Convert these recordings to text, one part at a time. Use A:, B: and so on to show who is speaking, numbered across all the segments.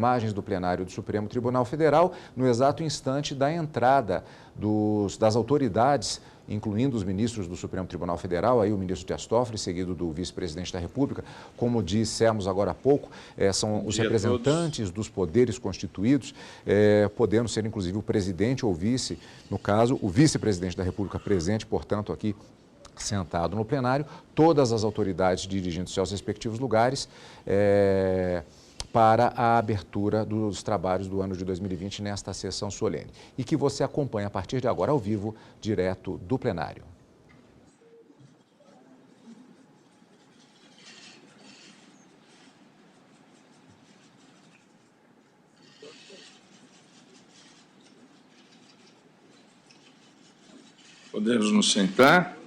A: imagens do plenário do Supremo Tribunal Federal, no exato instante da entrada das autoridades, incluindo os ministros do Supremo Tribunal Federal, aí o ministro Dias Toffoli, seguido do vice-presidente da República. Como dissemos agora há pouco, são os representantes dos poderes constituídos, podendo ser inclusive o presidente ou vice, no caso, o vice-presidente da República presente, portanto, aqui sentado no plenário, todas as autoridades dirigindo-se aos respectivos lugares para a abertura dos trabalhos do ano de 2020 nesta sessão solene. E que você acompanha a partir de agora ao vivo, direto do plenário.
B: Podemos nos sentar.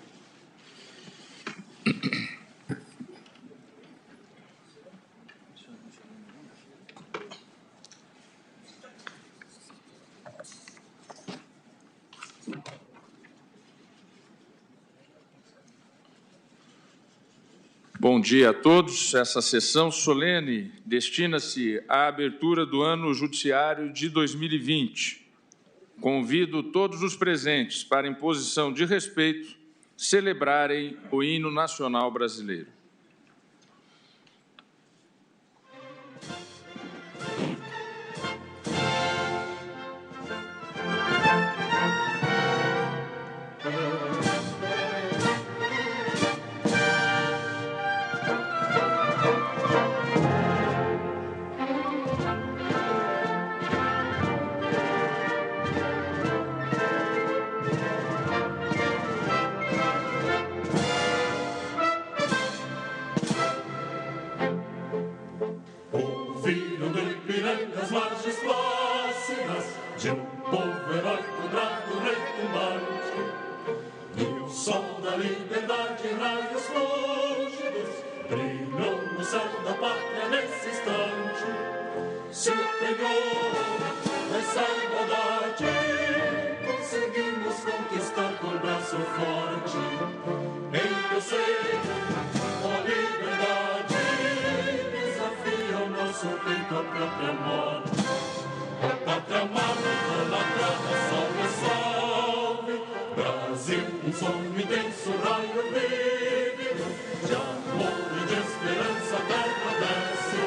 B: Bom dia a todos. Essa sessão solene destina-se à abertura do ano judiciário de 2020. Convido todos os presentes para, em posição de respeito, celebrarem o hino nacional brasileiro.
C: Ouviram do Ipiranga as margens plácidas de povo heróico, bravo, retumbante, e o sol da liberdade em raios fúlgidos brilhou no céu da pátria nesse instante. Superior essa igualdade conseguimos conquistar com braço forte, em teu seio a liberdade desafia o nosso peito a própria morte. A pátria amada, idolatrada, salve, salve, Brasil, um sonho intenso, raio vívido, de amor e de esperança a terra desce.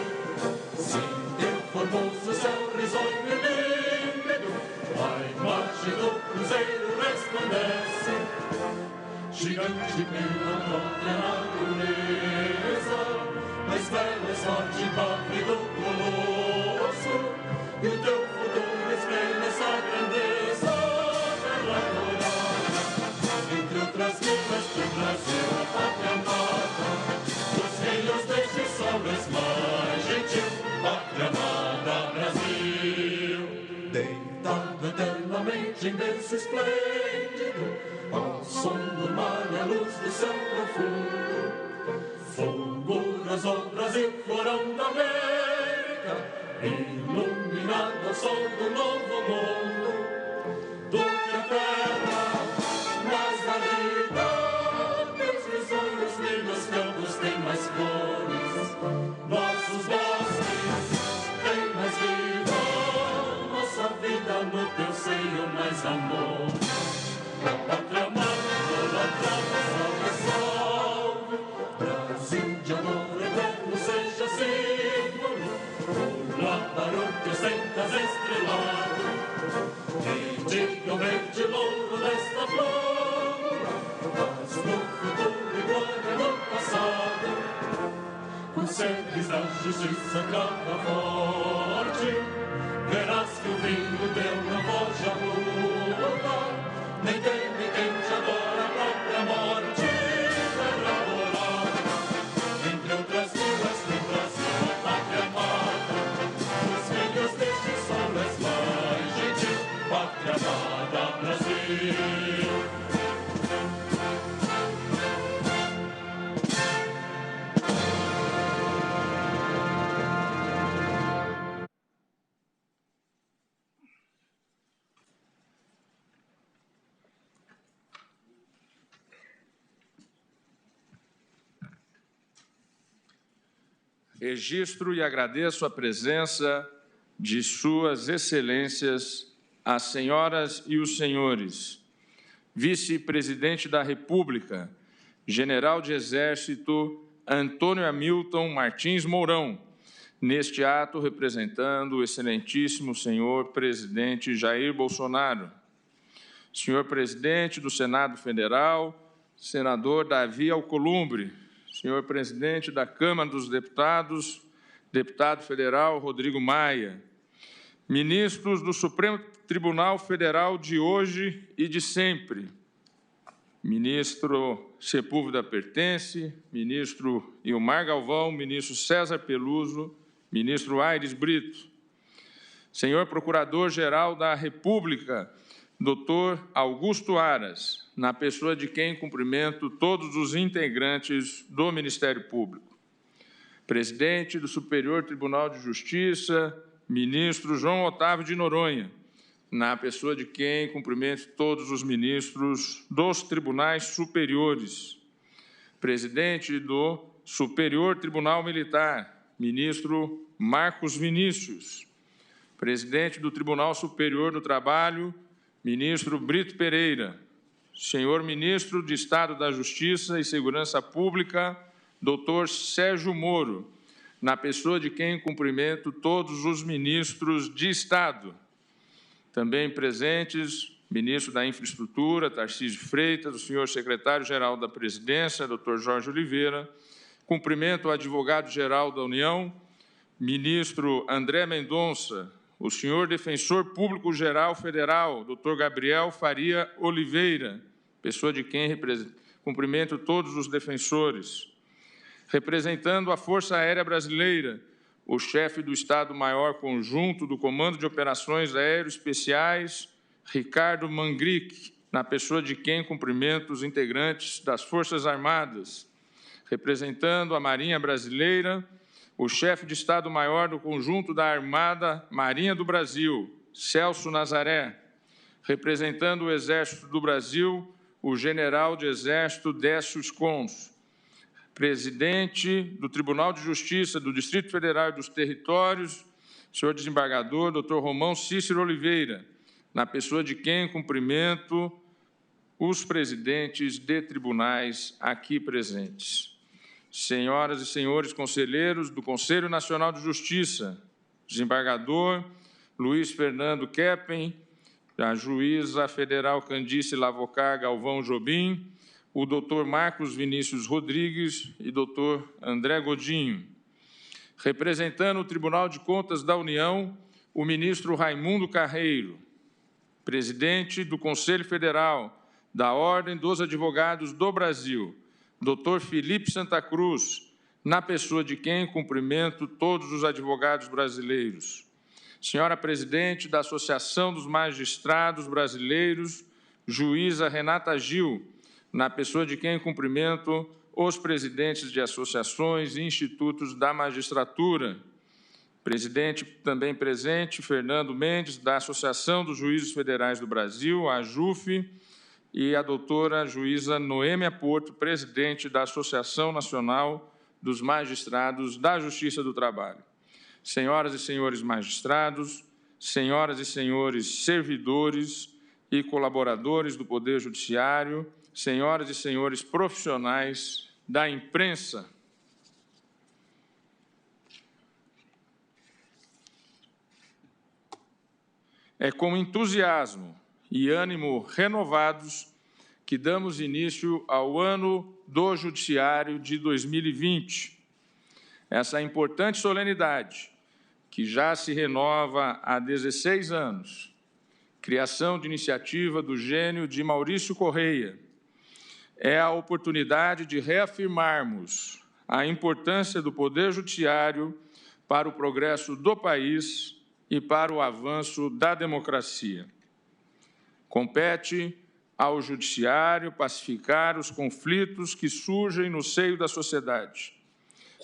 C: Sim, teu formoso céu risonho e límpido, a imagem do cruzeiro resplandece. Gigante pela própria natureza, mais bela e sorte pátria do colosso, e o teu futuro espelha essa grandeza. Terra dourada, entre outras vidas do Brasil, a pátria amada, dos filhos deste sol mais gentil, pátria amada Brasil. Deitado eternamente em berço esplêndido, ao som do mar e a luz do céu profundo, fulguras o Brasil, florão da América, iluminado ao sol do novo mundo. Do que a terra mais garrida, teus risonhos lindos campos têm mais flores, nossos bosques têm mais vida, nossa vida no teu seio mais amor. A pátria amada, idolatrada, salve, salve, Brasil de amor eterno seja símbolo, por lá para o que ostentas estrelado, e diga o verde louro desta flor, mas no futuro e glória no passado, com seres da justiça clama forte, verás que o vinho teu não foge à luta, nem teme quem te adora a própria morte. Terra dourada, entre outras vilas do Brasil, a pátria amada, os filhos deste sol és mais gentil, pátria amada Brasil.
B: Registro e agradeço a presença de Suas Excelências, as senhoras e os senhores, Vice-Presidente da República, General de Exército Antônio Hamilton Martins Mourão, neste ato representando o excelentíssimo senhor presidente Jair Bolsonaro, senhor presidente do Senado Federal, senador Davi Alcolumbre, senhor presidente da Câmara dos Deputados, deputado federal Rodrigo Maia, ministros do Supremo Tribunal Federal de hoje e de sempre, ministro Sepúlveda Pertence, ministro Ilmar Galvão, ministro César Peluso, ministro Aires Brito, senhor Procurador-Geral da República, doutor Augusto Aras, na pessoa de quem cumprimento todos os integrantes do Ministério Público, presidente do Superior Tribunal de Justiça, ministro João Otávio de Noronha, na pessoa de quem cumprimento todos os ministros dos tribunais superiores, presidente do Superior Tribunal Militar, ministro Marcos Vinícius, presidente do Tribunal Superior do Trabalho, ministro Brito Pereira, senhor ministro de Estado da Justiça e Segurança Pública, doutor Sérgio Moro, na pessoa de quem cumprimento todos os ministros de Estado. Também presentes, ministro da Infraestrutura, Tarcísio Freitas, o senhor secretário-geral da Presidência, doutor Jorge Oliveira, cumprimento o advogado-geral da União, ministro André Mendonça, o senhor defensor público-geral federal, doutor Gabriel Faria Oliveira, pessoa de quem cumprimento todos os defensores, representando a Força Aérea Brasileira, o chefe do Estado-Maior Conjunto do Comando de Operações Aeroespeciais, Ricardo Mangrick, na pessoa de quem cumprimento os integrantes das Forças Armadas, representando a Marinha Brasileira, o chefe de Estado-Maior do Conjunto da Armada Marinha do Brasil, Celso Nazaré, representando o Exército do Brasil, o General de Exército Décio Scons, presidente do Tribunal de Justiça do Distrito Federal e dos Territórios, senhor desembargador, doutor Romão Cícero Oliveira, na pessoa de quem cumprimento os presidentes de tribunais aqui presentes. Senhoras e senhores conselheiros do Conselho Nacional de Justiça, desembargador Luiz Fernando Keppen, a juíza federal Candice Lavocar Galvão Jobim, o doutor Marcos Vinícius Rodrigues e doutor André Godinho. Representando o Tribunal de Contas da União, o ministro Raimundo Carreiro, presidente do Conselho Federal da Ordem dos Advogados do Brasil, doutor Felipe Santa Cruz, na pessoa de quem cumprimento todos os advogados brasileiros. Senhora presidente da Associação dos Magistrados Brasileiros, juíza Renata Gil, na pessoa de quem cumprimento os presidentes de associações e institutos da magistratura. Presidente também presente, Fernando Mendes, da Associação dos Juízes Federais do Brasil, a AJUF, e a doutora juíza Noêmia Porto, presidente da Associação Nacional dos Magistrados da Justiça do Trabalho. Senhoras e senhores magistrados, senhoras e senhores servidores e colaboradores do Poder Judiciário, senhoras e senhores profissionais da imprensa, é com entusiasmo e ânimo renovados que damos início ao Ano do Judiciário de 2020. Essa importante solenidade, que já se renova há 16 anos, criação de iniciativa do gênio de Maurício Correia, é a oportunidade de reafirmarmos a importância do Poder Judiciário para o progresso do país e para o avanço da democracia. Compete ao Judiciário pacificar os conflitos que surgem no seio da sociedade,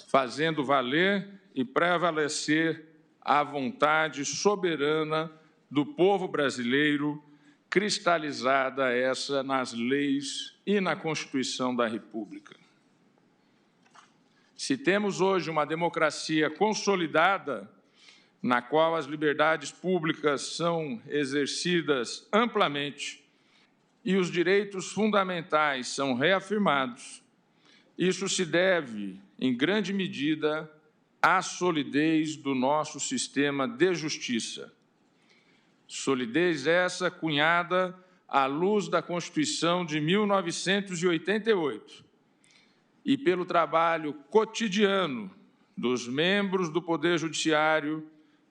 B: fazendo valer e prevalecer a vontade soberana do povo brasileiro, cristalizada essa nas leis e na Constituição da República. Se temos hoje uma democracia consolidada, na qual as liberdades públicas são exercidas amplamente e os direitos fundamentais são reafirmados, isso se deve, em grande medida, à solidez do nosso sistema de justiça. Solidez essa cunhada à luz da Constituição de 1988 e pelo trabalho cotidiano dos membros do Poder Judiciário,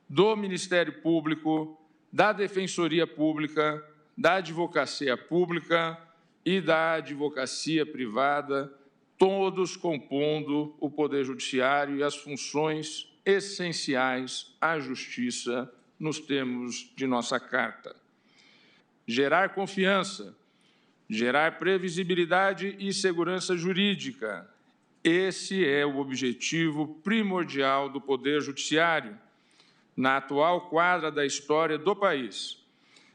B: do Ministério Público, da Defensoria Pública, da Advocacia Pública e da Advocacia Privada, todos compondo o Poder Judiciário e as funções essenciais à justiça nos termos de nossa Carta. Gerar confiança, gerar previsibilidade e segurança jurídica. Esse é o objetivo primordial do Poder Judiciário, na atual quadra da história do país,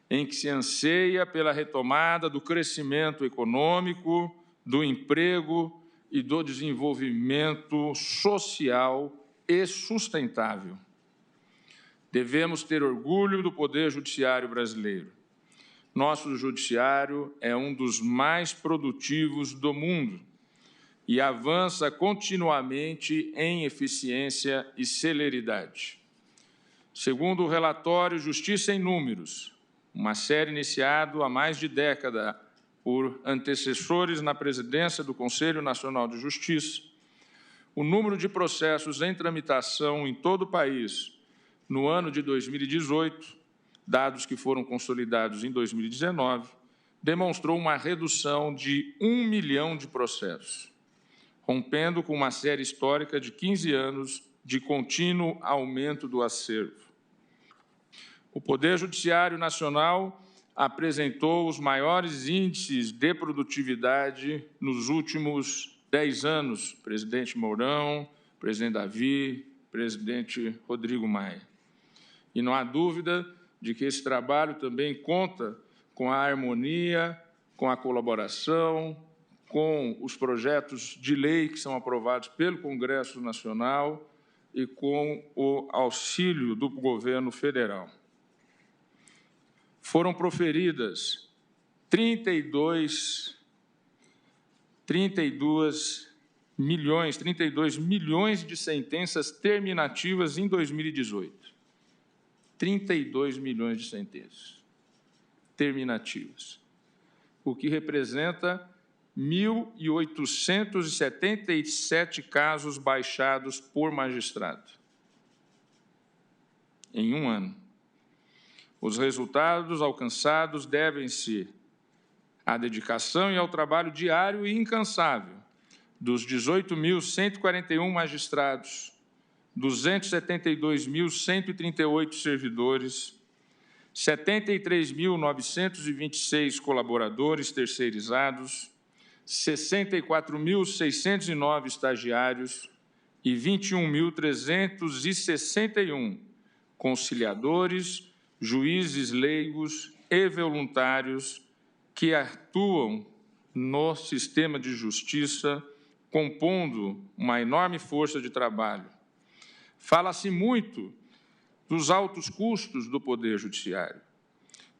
B: em que se anseia pela retomada do crescimento econômico, do emprego e do desenvolvimento social e sustentável. Devemos ter orgulho do Poder Judiciário brasileiro. Nosso judiciário é um dos mais produtivos do mundo e avança continuamente em eficiência e celeridade. Segundo o relatório Justiça em Números, uma série iniciada há mais de década por antecessores na presidência do Conselho Nacional de Justiça, o número de processos em tramitação em todo o país no ano de 2018, dados que foram consolidados em 2019, demonstrou uma redução de 1 milhão de processos, rompendo com uma série histórica de 15 anos de contínuo aumento do acervo. O Poder Judiciário Nacional apresentou os maiores índices de produtividade nos últimos 10 anos, presidente Mourão, presidente Davi, presidente Rodrigo Maia. E não há dúvida de que esse trabalho também conta com a harmonia, com a colaboração, com os projetos de lei que são aprovados pelo Congresso Nacional e com o auxílio do governo federal. Foram proferidas 32 milhões de sentenças terminativas em 2018. 32 milhões de sentenças terminativas, o que representa 1.877 casos baixados por magistrado em um ano. Os resultados alcançados devem-se à dedicação e ao trabalho diário e incansável dos 18.141 magistrados, 272.138 servidores, 73.926 colaboradores terceirizados, 64.609 estagiários e 21.361 conciliadores, juízes leigos e voluntários que atuam no sistema de justiça, compondo uma enorme força de trabalho. Fala-se muito dos altos custos do Poder Judiciário.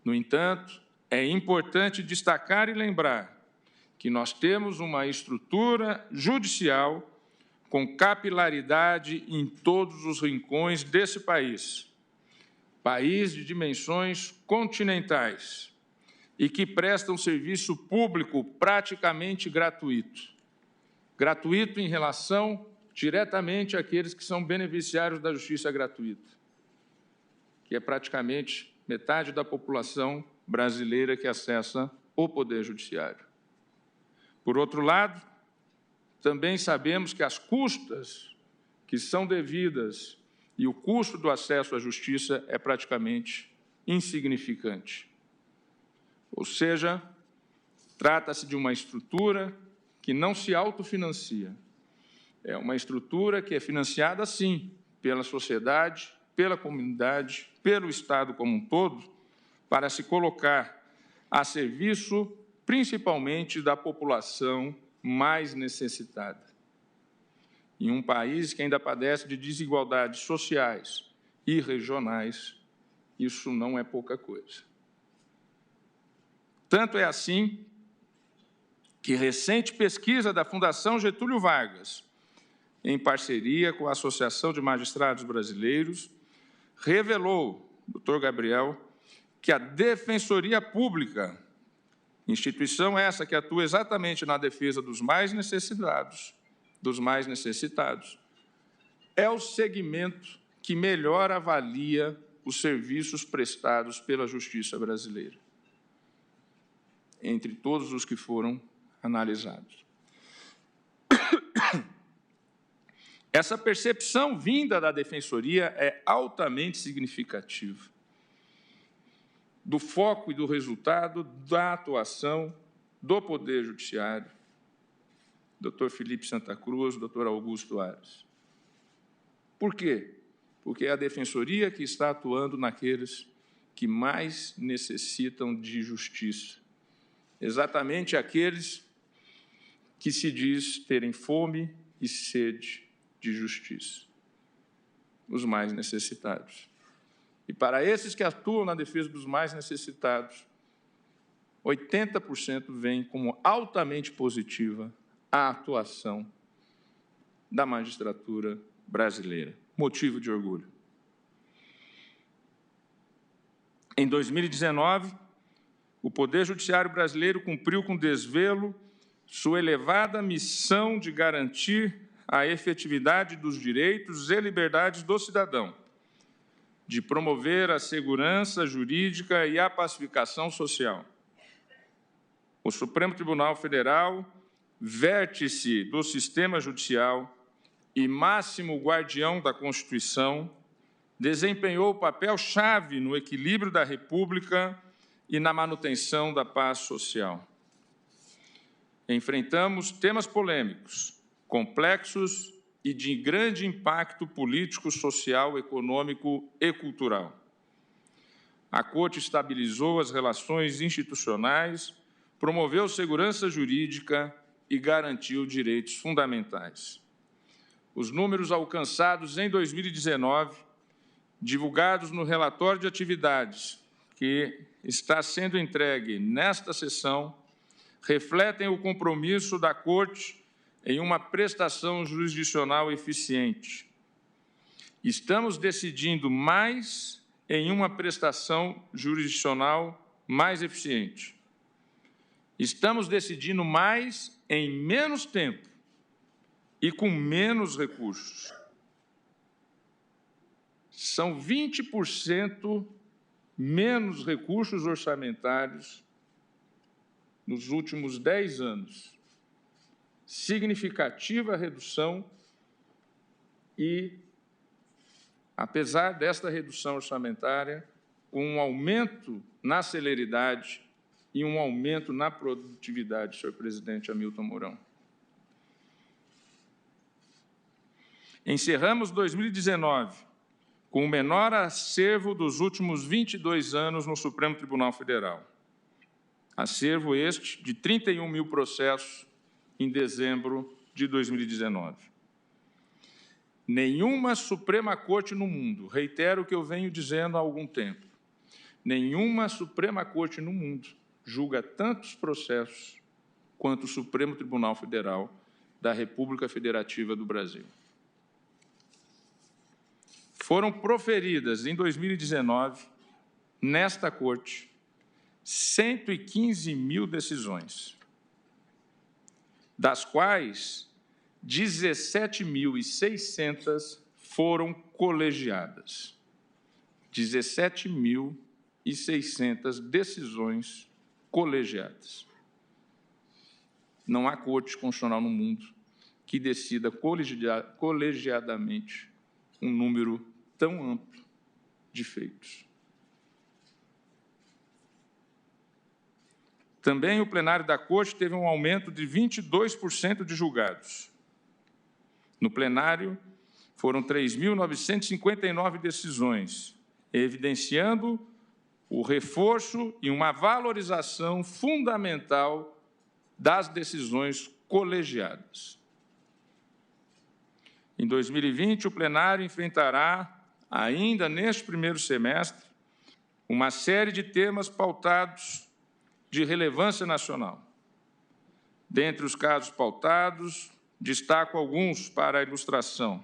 B: No entanto, é importante destacar e lembrar que nós temos uma estrutura judicial com capilaridade em todos os rincões desse país, país de dimensões continentais e que presta um serviço público praticamente gratuito. Gratuito em relação diretamente àqueles que são beneficiários da justiça gratuita, que é praticamente metade da população brasileira que acessa o Poder Judiciário. Por outro lado, também sabemos que as custas que são devidas e o custo do acesso à justiça é praticamente insignificante. Ou seja, trata-se de uma estrutura que não se autofinancia. É uma estrutura que é financiada, sim, pela sociedade, pela comunidade, pelo Estado como um todo, para se colocar a serviço, principalmente, da população mais necessitada. Em um país que ainda padece de desigualdades sociais e regionais, isso não é pouca coisa. Tanto é assim que recente pesquisa da Fundação Getúlio Vargas, em parceria com a Associação de Magistrados Brasileiros, revelou, doutor Gabriel, que a Defensoria Pública, instituição essa que atua exatamente na defesa dos mais necessitados, é o segmento que melhor avalia os serviços prestados pela Justiça brasileira, entre todos os que foram analisados. Essa percepção vinda da Defensoria é altamente significativa do foco e do resultado da atuação do Poder Judiciário, doutor Felipe Santa Cruz, doutor Augusto Aras. Por quê? Porque é a Defensoria que está atuando naqueles que mais necessitam de justiça, exatamente aqueles que se diz terem fome e sede de justiça, os mais necessitados. E para esses que atuam na defesa dos mais necessitados, 80% veem como altamente positiva a atuação da magistratura brasileira. Motivo de orgulho. Em 2019, o Poder Judiciário brasileiro cumpriu com desvelo sua elevada missão de garantir a efetividade dos direitos e liberdades do cidadão, de promover a segurança jurídica e a pacificação social. O Supremo Tribunal Federal, vértice do sistema judicial e máximo guardião da Constituição, desempenhou papel-chave no equilíbrio da República e na manutenção da paz social. Enfrentamos temas polêmicos, complexos e de grande impacto político, social, econômico e cultural. A Corte estabilizou as relações institucionais, promoveu segurança jurídica e garantiu direitos fundamentais. Os números alcançados em 2019, divulgados no relatório de atividades que está sendo entregue nesta sessão, refletem o compromisso da Corte em uma prestação jurisdicional eficiente. Estamos decidindo mais em uma prestação jurisdicional mais eficiente. Estamos decidindo mais em menos tempo e com menos recursos. São 20% menos recursos orçamentários nos últimos 10 anos. Significativa redução e, apesar desta redução orçamentária, um aumento na celeridade e um aumento na produtividade, senhor presidente Hamilton Mourão. Encerramos 2019 com o menor acervo dos últimos 22 anos no Supremo Tribunal Federal. Acervo este de 31 mil processos em dezembro de 2019. Nenhuma Suprema Corte no mundo, reitero o que eu venho dizendo há algum tempo, nenhuma Suprema Corte no mundo julga tantos processos quanto o Supremo Tribunal Federal da República Federativa do Brasil. Foram proferidas em 2019, nesta Corte, 115 mil decisões, das quais 17.600 foram colegiadas. 17.600 decisões colegiadas. Não há corte constitucional no mundo que decida colegiadamente um número tão amplo de feitos. Também o plenário da Corte teve um aumento de 22% de julgados. No plenário, foram 3.959 decisões, evidenciando o reforço e uma valorização fundamental das decisões colegiadas. Em 2020, o plenário enfrentará ainda neste primeiro semestre, uma série de temas pautados de relevância nacional. Dentre os casos pautados, destaco alguns para a ilustração.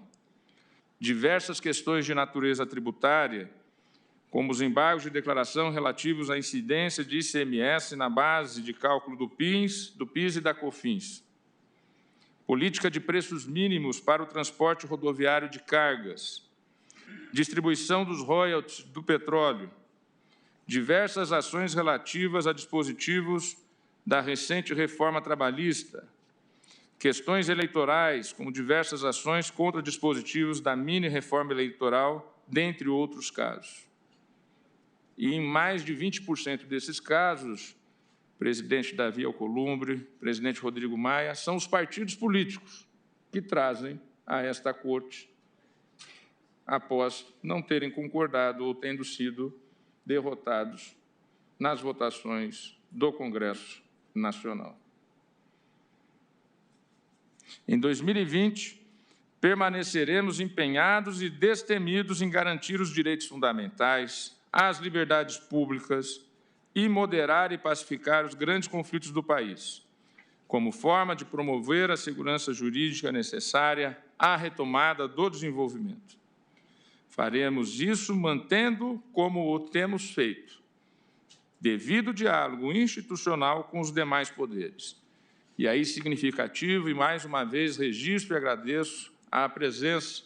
B: Diversas questões de natureza tributária, como os embargos de declaração relativos à incidência de ICMS na base de cálculo do PIS e da COFINS. Política de preços mínimos para o transporte rodoviário de cargas. Distribuição dos royalties do petróleo. Diversas ações relativas a dispositivos da recente reforma trabalhista, questões eleitorais, como diversas ações contra dispositivos da mini-reforma eleitoral, dentre outros casos. E em mais de 20% desses casos, presidente Davi Alcolumbre, presidente Rodrigo Maia, são os partidos políticos que trazem a esta Corte após não terem concordado ou tendo sido derrotados nas votações do Congresso Nacional. Em 2020, permaneceremos empenhados e destemidos em garantir os direitos fundamentais, as liberdades públicas e moderar e pacificar os grandes conflitos do país, como forma de promover a segurança jurídica necessária à retomada do desenvolvimento. Faremos isso mantendo, como o temos feito, devido diálogo institucional com os demais poderes. E aí, significativo, e mais uma vez registro e agradeço a presença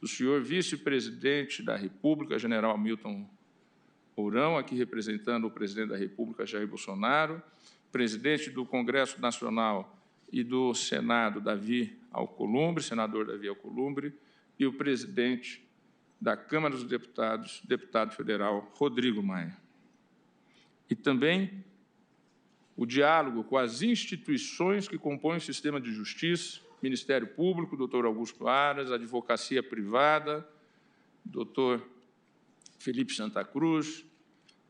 B: do senhor vice-presidente da República, general Milton Mourão, aqui representando o presidente da República, Jair Bolsonaro, presidente do Congresso Nacional e do Senado, Davi Alcolumbre, senador Davi Alcolumbre, e o presidente da Câmara dos Deputados, deputado federal Rodrigo Maia. E também o diálogo com as instituições que compõem o sistema de justiça, Ministério Público, doutor Augusto Aras, Advocacia Privada, doutor Felipe Santa Cruz,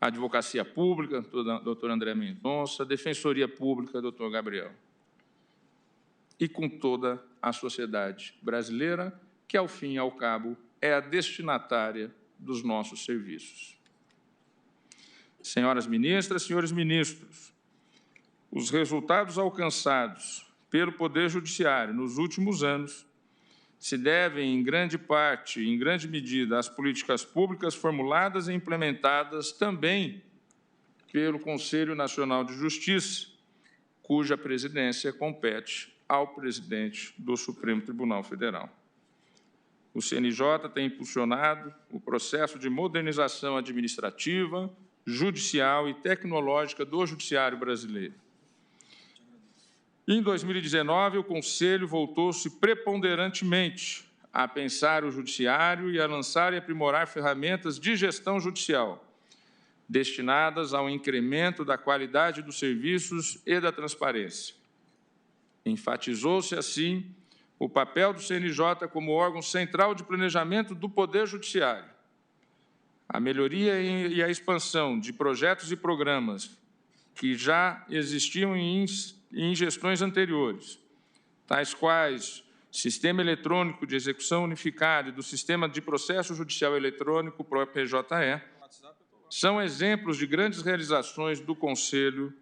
B: Advocacia Pública, doutor André Mendonça, Defensoria Pública, doutor Gabriel. E com toda a sociedade brasileira, que, ao fim e ao cabo, é a destinatária dos nossos serviços. Senhoras ministras, senhores ministros, os resultados alcançados pelo Poder Judiciário nos últimos anos se devem, em grande parte, em grande medida, às políticas públicas formuladas e implementadas também pelo Conselho Nacional de Justiça, cuja presidência compete ao presidente do Supremo Tribunal Federal. O CNJ tem impulsionado o processo de modernização administrativa, judicial e tecnológica do judiciário brasileiro. Em 2019, o Conselho voltou-se preponderantemente a pensar o judiciário e a lançar e aprimorar ferramentas de gestão judicial, destinadas ao incremento da qualidade dos serviços e da transparência. Enfatizou-se, assim, o papel do CNJ como órgão central de planejamento do Poder Judiciário, a melhoria e a expansão de projetos e programas que já existiam em gestões anteriores, tais quais Sistema Eletrônico de Execução Unificado e do Sistema de Processo Judicial Eletrônico, o próprio PJE, são exemplos de grandes realizações do Conselho,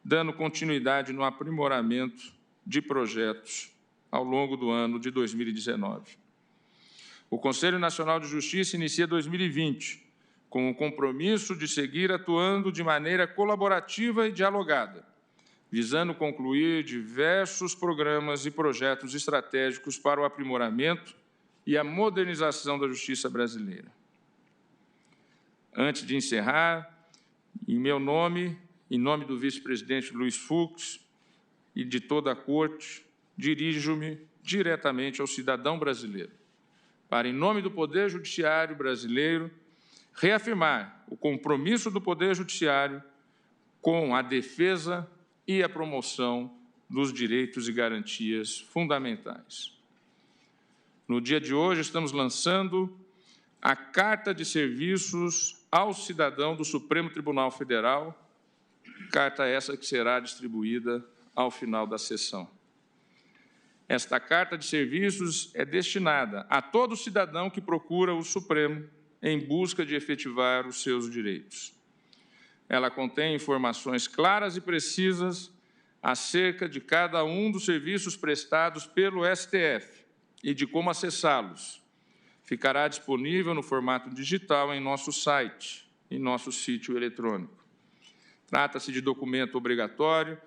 B: dando continuidade no aprimoramento de projetos ao longo do ano de 2019. O Conselho Nacional de Justiça inicia 2020 com o compromisso de seguir atuando de maneira colaborativa e dialogada, visando concluir diversos programas e projetos estratégicos para o aprimoramento e a modernização da justiça brasileira. Antes de encerrar, em meu nome, em nome do vice-presidente Luiz Fux e de toda a Corte, dirijo-me diretamente ao cidadão brasileiro, para, em nome do Poder Judiciário brasileiro, reafirmar o compromisso do Poder Judiciário com a defesa e a promoção dos direitos e garantias fundamentais. No dia de hoje, estamos lançando a Carta de Serviços ao Cidadão do Supremo Tribunal Federal, carta essa que será distribuída ao final da sessão. Esta carta de serviços é destinada a todo cidadão que procura o Supremo em busca de efetivar os seus direitos. Ela contém informações claras e precisas acerca de cada um dos serviços prestados pelo STF e de como acessá-los. Ficará disponível no formato digital em nosso site, em nosso sítio eletrônico. Trata-se de documento obrigatório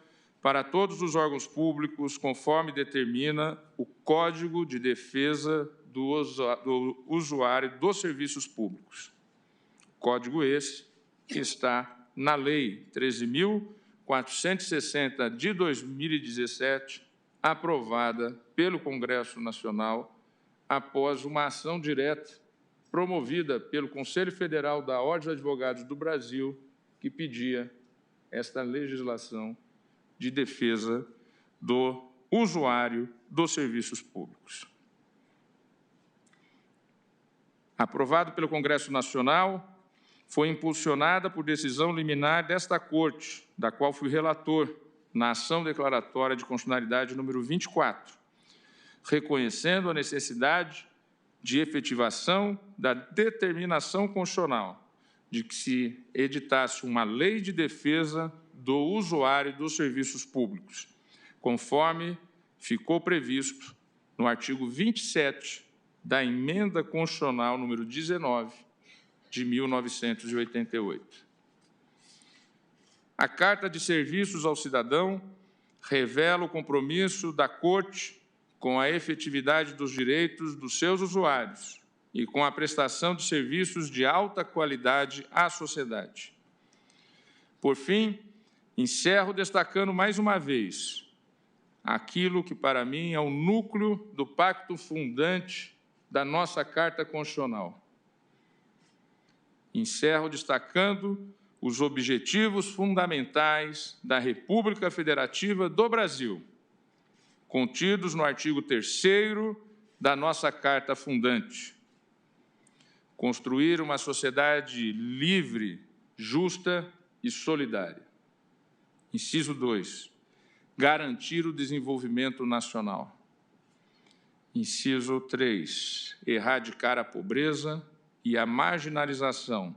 B: para todos os órgãos públicos, conforme determina o Código de Defesa do Usuário dos Serviços Públicos. Código esse que está na Lei 13.460 de 2017, aprovada pelo Congresso Nacional após uma ação direta promovida pelo Conselho Federal da Ordem dos Advogados do Brasil, que pedia esta legislação de defesa do usuário dos serviços públicos. Aprovado pelo Congresso Nacional, foi impulsionada por decisão liminar desta Corte, da qual fui relator, na ação declaratória de constitucionalidade número 24, reconhecendo a necessidade de efetivação da determinação constitucional de que se editasse uma lei de defesa do usuário dos serviços públicos, conforme ficou previsto no artigo 27 da Emenda Constitucional número 19 de 1988. A Carta de Serviços ao Cidadão revela o compromisso da Corte com a efetividade dos direitos dos seus usuários e com a prestação de serviços de alta qualidade à sociedade. Por fim, encerro destacando mais uma vez aquilo que, para mim, é o núcleo do pacto fundante da nossa Carta Constitucional. Encerro destacando os objetivos fundamentais da República Federativa do Brasil, contidos no artigo 3º da nossa Carta Fundante. Construir uma sociedade livre, justa e solidária. Inciso 2. Garantir o desenvolvimento nacional. Inciso 3. Erradicar a pobreza e a marginalização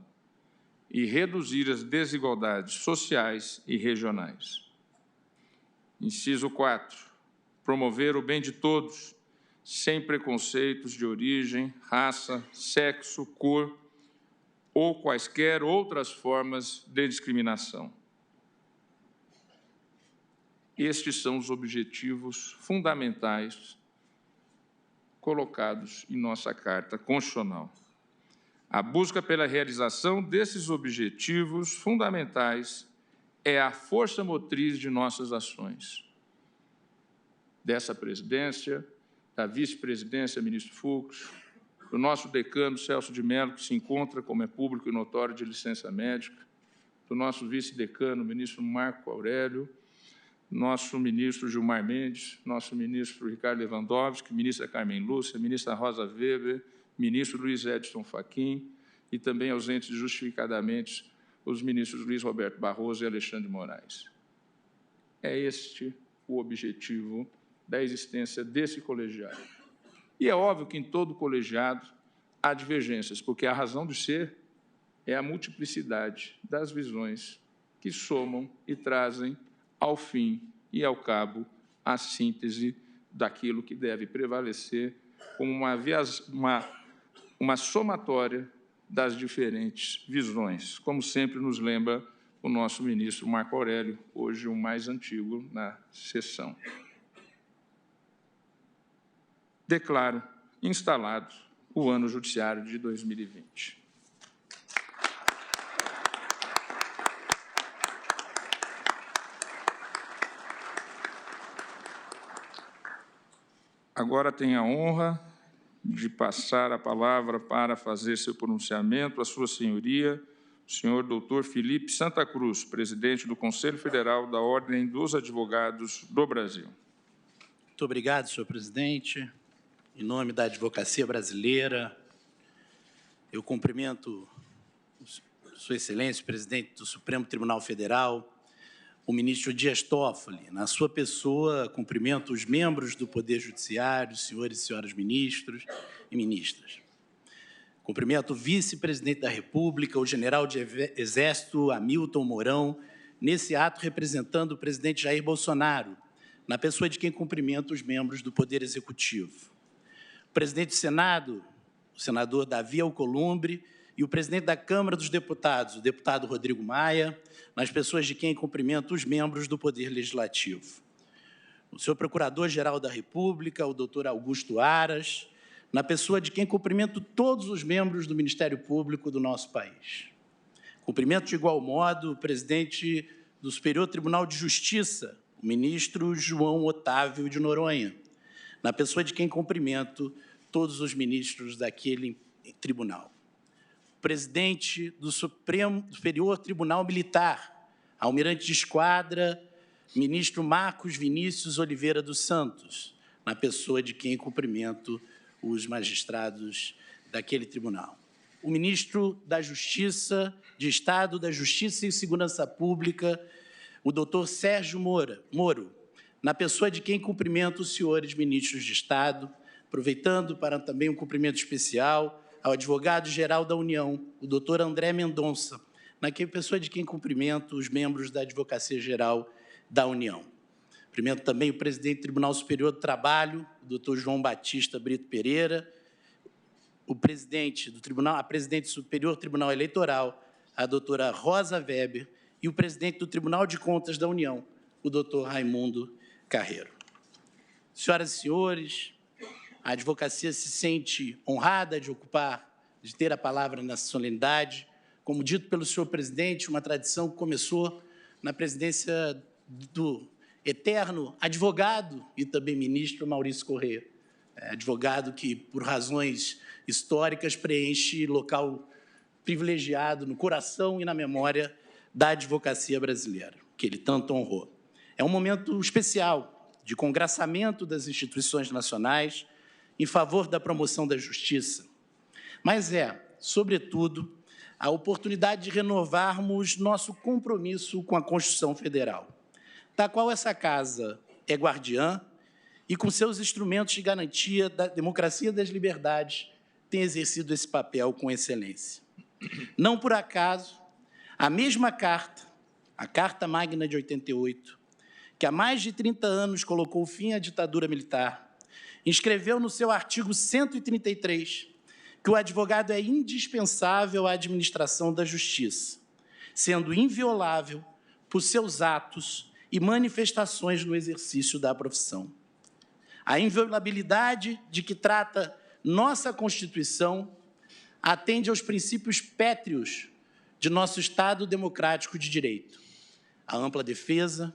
B: e reduzir as desigualdades sociais e regionais. Inciso 4. Promover o bem de todos, sem preconceitos de origem, raça, sexo, cor ou quaisquer outras formas de discriminação. Estes são os objetivos fundamentais colocados em nossa Carta Constitucional. A busca pela realização desses objetivos fundamentais é a força motriz de nossas ações. Dessa presidência, da vice-presidência, ministro Fux, do nosso decano, Celso de Mello, que se encontra, como é público e notório, de licença médica, do nosso vice-decano, ministro Marco Aurélio, nosso ministro Gilmar Mendes, nosso ministro Ricardo Lewandowski, ministra Carmen Lúcia, ministra Rosa Weber, ministro Luiz Edson Fachin e também ausentes justificadamente os ministros Luiz Roberto Barroso e Alexandre de Moraes. É este o objetivo da existência desse colegiado. E é óbvio que em todo colegiado há divergências, porque a razão de ser é a multiplicidade das visões que somam e trazem ao fim e ao cabo a síntese daquilo que deve prevalecer como uma somatória das diferentes visões, como sempre nos lembra o nosso ministro Marco Aurélio, hoje o mais antigo na sessão. Declaro instalado o ano judiciário de 2020. Agora tenho a honra de passar a palavra para fazer seu pronunciamento a Sua Senhoria, o senhor doutor Felipe Santa Cruz, presidente do Conselho Federal da Ordem dos Advogados do Brasil.
D: Muito obrigado, senhor presidente. Em nome da advocacia brasileira, eu cumprimento Sua Excelência, presidente do Supremo Tribunal Federal, o ministro Dias Toffoli. Na sua pessoa, cumprimento os membros do Poder Judiciário, senhores e senhoras ministros e ministras. Cumprimento o vice-presidente da República, o general de Exército Hamilton Mourão, nesse ato representando o presidente Jair Bolsonaro, na pessoa de quem cumprimento os membros do Poder Executivo. O presidente do Senado, o senador Davi Alcolumbre, e o presidente da Câmara dos Deputados, o deputado Rodrigo Maia, nas pessoas de quem cumprimento os membros do Poder Legislativo. O senhor Procurador-Geral da República, o doutor Augusto Aras, na pessoa de quem cumprimento todos os membros do Ministério Público do nosso país. Cumprimento de igual modo o presidente do Superior Tribunal de Justiça, o ministro João Otávio de Noronha, na pessoa de quem cumprimento todos os ministros daquele tribunal. O presidente do Superior Tribunal Militar, almirante de esquadra, ministro Marcos Vinícius Oliveira dos Santos, na pessoa de quem cumprimento os magistrados daquele tribunal. O ministro da Justiça, de Estado da Justiça e Segurança Pública, o doutor Sérgio Moro, na pessoa de quem cumprimento os senhores ministros de Estado, aproveitando para também um cumprimento especial ao advogado-geral da União, o doutor André Mendonça, na pessoa de quem cumprimento os membros da Advocacia-Geral da União. Cumprimento também o presidente do Tribunal Superior do Trabalho, o doutor João Batista Brito Pereira, o presidente do Tribunal, a presidente do Superior Tribunal Eleitoral, a doutora Rosa Weber, e o presidente do Tribunal de Contas da União, o doutor Raimundo Carreiro. Senhoras e senhores, a advocacia se sente honrada de ter a palavra nessa solenidade. Como dito pelo senhor presidente, uma tradição que começou na presidência do eterno advogado e também ministro Maurício Corrêa, advogado que, por razões históricas, preenche local privilegiado no coração e na memória da advocacia brasileira, que ele tanto honrou. É um momento especial de congraçamento das instituições nacionais em favor da promoção da justiça, mas sobretudo, a oportunidade de renovarmos nosso compromisso com a Constituição Federal, da qual essa Casa é guardiã e, com seus instrumentos de garantia da democracia e das liberdades, tem exercido esse papel com excelência. Não por acaso, a mesma carta, a Carta Magna de 88, que há mais de 30 anos colocou fim à ditadura militar, inscreveu no seu artigo 133 que o advogado é indispensável à administração da justiça, sendo inviolável por seus atos e manifestações no exercício da profissão. A inviolabilidade de que trata nossa Constituição atende aos princípios pétreos de nosso Estado democrático de direito, a ampla defesa,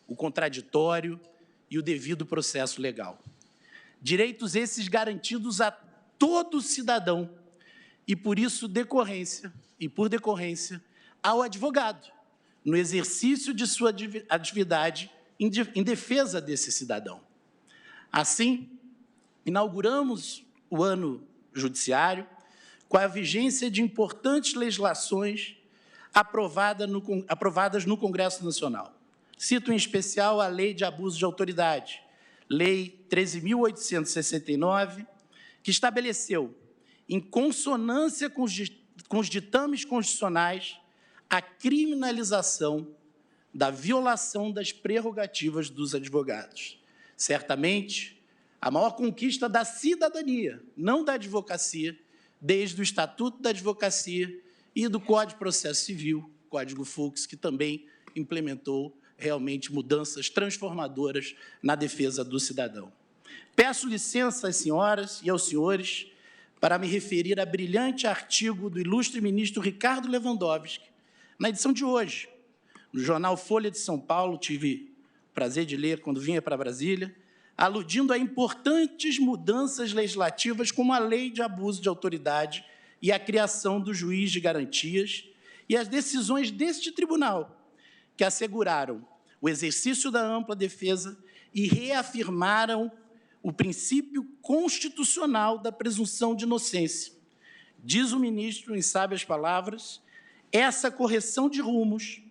D: o contraditório e o devido processo legal. Direitos esses garantidos a todo cidadão e, por decorrência, ao advogado, no exercício de sua atividade em defesa desse cidadão. Assim, inauguramos o ano judiciário com a vigência de importantes legislações aprovadas no Congresso Nacional. Cito em especial a Lei de Abuso de Autoridade, Lei 13.869, que estabeleceu, em consonância com os ditames constitucionais, a criminalização da violação das prerrogativas dos advogados. Certamente, a maior conquista da cidadania, não da advocacia, desde o Estatuto da Advocacia e do Código de Processo Civil, Código Fux, que também implementou realmente mudanças transformadoras na defesa do cidadão. Peço licença às senhoras e aos senhores para me referir a brilhante artigo do ilustre ministro Ricardo Lewandowski, na edição de hoje, no jornal Folha de São Paulo, tive o prazer de ler quando vinha para Brasília, aludindo a importantes mudanças legislativas como a Lei de Abuso de Autoridade e a criação do juiz de garantias e as decisões deste tribunal, que asseguraram o exercício da ampla defesa e reafirmaram o princípio constitucional da presunção de inocência. Diz o ministro, em sábias palavras, essa correção de rumos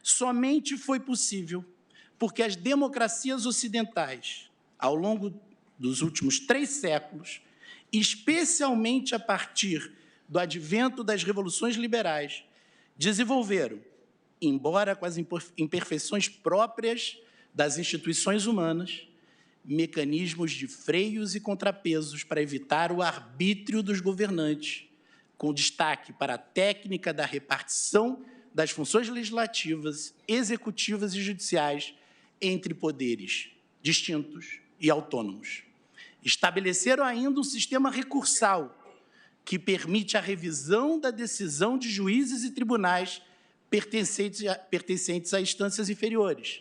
D: somente foi possível porque as democracias ocidentais, ao longo dos últimos 3 séculos, especialmente a partir do advento das revoluções liberais, desenvolveram, embora com as imperfeições próprias das instituições humanas, mecanismos de freios e contrapesos para evitar o arbítrio dos governantes, com destaque para a técnica da repartição das funções legislativas, executivas e judiciais entre poderes distintos e autônomos. Estabeleceram ainda um sistema recursal que permite a revisão da decisão de juízes e tribunais pertencentes a instâncias inferiores,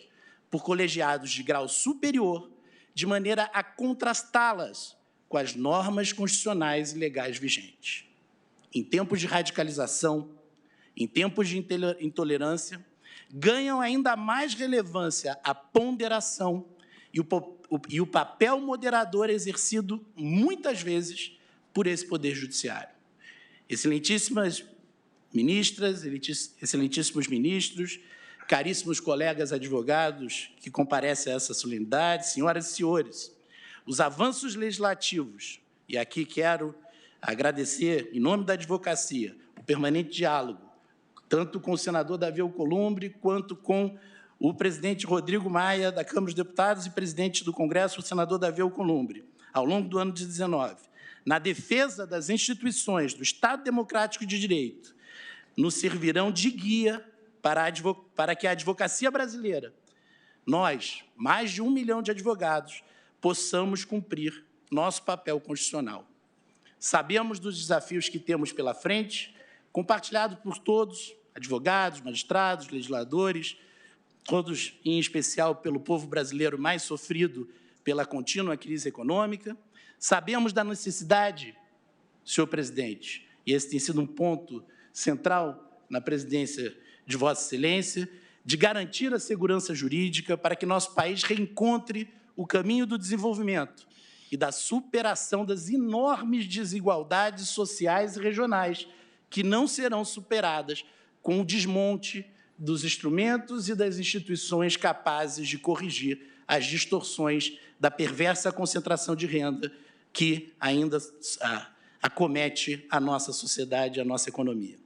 D: por colegiados de grau superior, de maneira a contrastá-las com as normas constitucionais e legais vigentes. Em tempos de radicalização, em tempos de intolerância, ganham ainda mais relevância a ponderação e o papel moderador exercido, muitas vezes, por esse Poder Judiciário. Excelentíssimas ministras, excelentíssimos ministros, caríssimos colegas advogados que comparecem a essa solenidade, senhoras e senhores, os avanços legislativos, e aqui quero agradecer, em nome da advocacia, o permanente diálogo, tanto com o senador Davi Alcolumbre, quanto com o presidente Rodrigo Maia, da Câmara dos Deputados, e presidente do Congresso, o senador Davi Alcolumbre, ao longo do ano de 2019, na defesa das instituições do Estado Democrático de Direito, nos servirão de guia para que a advocacia brasileira, nós, mais de 1 milhão de advogados, possamos cumprir nosso papel constitucional. Sabemos dos desafios que temos pela frente, compartilhados por todos, advogados, magistrados, legisladores, todos, em especial, pelo povo brasileiro mais sofrido pela contínua crise econômica. Sabemos da necessidade, senhor presidente, e esse tem sido um ponto central na presidência de Vossa Excelência, de garantir a segurança jurídica para que nosso país reencontre o caminho do desenvolvimento e da superação das enormes desigualdades sociais e regionais que não serão superadas com o desmonte dos instrumentos e das instituições capazes de corrigir as distorções da perversa concentração de renda que ainda acomete a nossa sociedade e a nossa economia.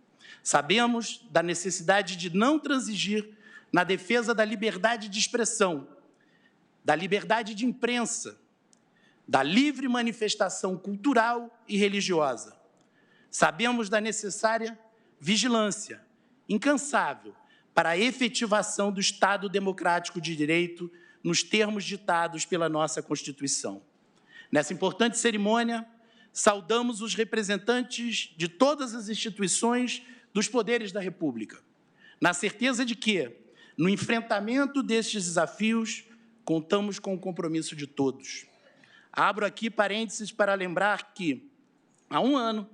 D: Sabemos da necessidade de não transigir na defesa da liberdade de expressão, da liberdade de imprensa, da livre manifestação cultural e religiosa. Sabemos da necessária vigilância incansável para a efetivação do Estado democrático de direito nos termos ditados pela nossa Constituição. Nessa importante cerimônia, saudamos os representantes de todas as instituições dos poderes da República, na certeza de que, no enfrentamento destes desafios, contamos com o compromisso de todos. Abro aqui parênteses para lembrar que, há 1 ano,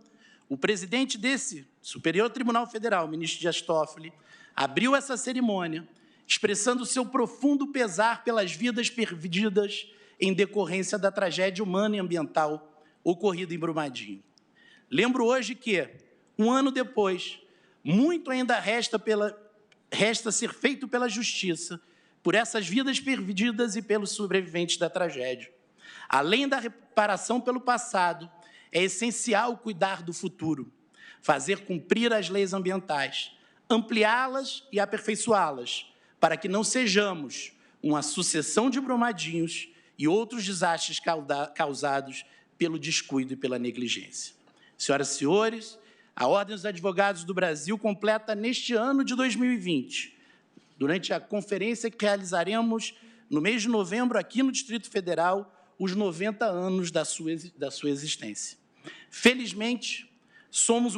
D: o presidente desse Superior Tribunal Federal, o ministro Dias Toffoli, abriu essa cerimônia expressando seu profundo pesar pelas vidas perdidas em decorrência da tragédia humana e ambiental ocorrida em Brumadinho. Lembro hoje que, 1 ano depois, muito ainda resta ser feito pela Justiça por essas vidas perdidas e pelos sobreviventes da tragédia. Além da reparação pelo passado, é essencial cuidar do futuro, fazer cumprir as leis ambientais, ampliá-las e aperfeiçoá-las, para que não sejamos uma sucessão de Brumadinhos e outros desastres causados pelo descuido e pela negligência. Senhoras e senhores, a Ordem dos Advogados do Brasil completa neste ano de 2020, durante a conferência que realizaremos no mês de novembro aqui no Distrito Federal, os 90 anos da sua existência. Felizmente, somos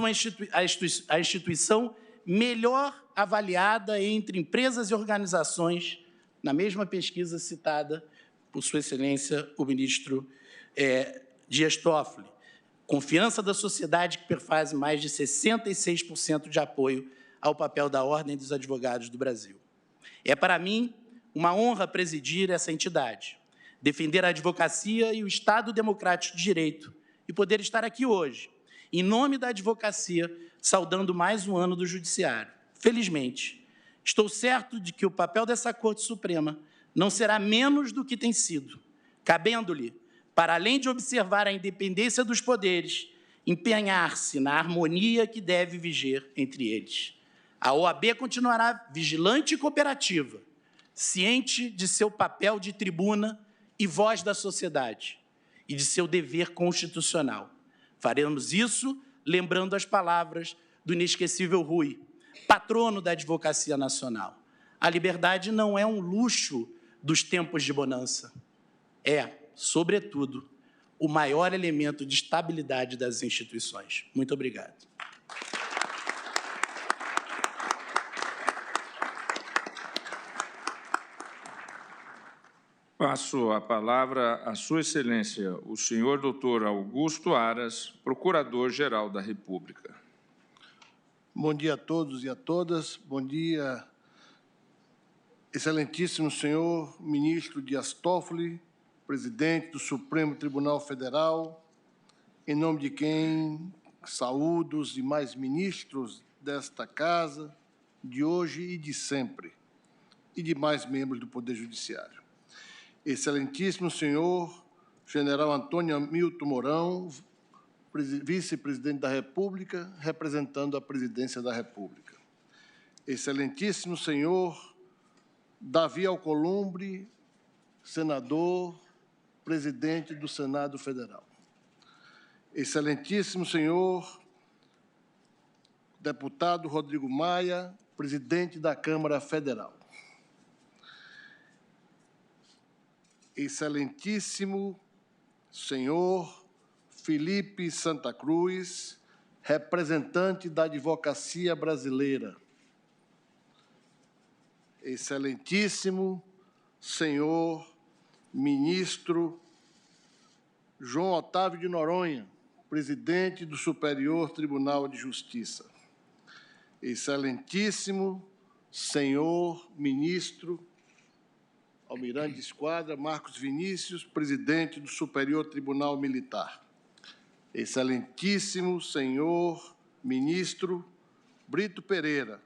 D: a instituição melhor avaliada entre empresas e organizações, na mesma pesquisa citada por Sua Excelência, o ministro Dias Toffoli. Confiança da sociedade que perfaz mais de 66% de apoio ao papel da Ordem dos Advogados do Brasil. É para mim uma honra presidir essa entidade, defender a advocacia e o Estado democrático de direito e poder estar aqui hoje, em nome da advocacia, saudando mais um ano do Judiciário. Felizmente, Estou certo de que o papel dessa Corte Suprema não será menos do que tem sido, cabendo-lhe, para além de observar a independência dos poderes, empenhar-se na harmonia que deve viger entre eles. A OAB continuará vigilante e cooperativa, ciente de seu papel de tribuna e voz da sociedade e de seu dever constitucional. Faremos isso lembrando as palavras do inesquecível Rui, patrono da Advocacia Nacional. A liberdade não é um luxo dos tempos de bonança. É, sobretudo, o maior elemento de estabilidade das instituições. Muito obrigado.
B: Passo a palavra à Sua Excelência, o senhor doutor Augusto Aras, Procurador-Geral da República.
E: Bom dia a todos e a todas. Bom dia, excelentíssimo senhor ministro Dias Toffoli, presidente do Supremo Tribunal Federal, em nome de quem saúdo os demais ministros desta casa, de hoje e de sempre, e demais membros do Poder Judiciário. Excelentíssimo senhor general Antônio Hamilton Mourão, vice-presidente da República, representando a presidência da República. Excelentíssimo senhor Davi Alcolumbre, senador, presidente do Senado Federal. Excelentíssimo senhor deputado Rodrigo Maia, presidente da Câmara Federal. Excelentíssimo senhor Felipe Santa Cruz, representante da Advocacia Brasileira. Excelentíssimo senhor ministro João Otávio de Noronha, presidente do Superior Tribunal de Justiça. Excelentíssimo senhor ministro Almirante de Esquadra Marcos Vinícius, presidente do Superior Tribunal Militar. Excelentíssimo senhor ministro Brito Pereira,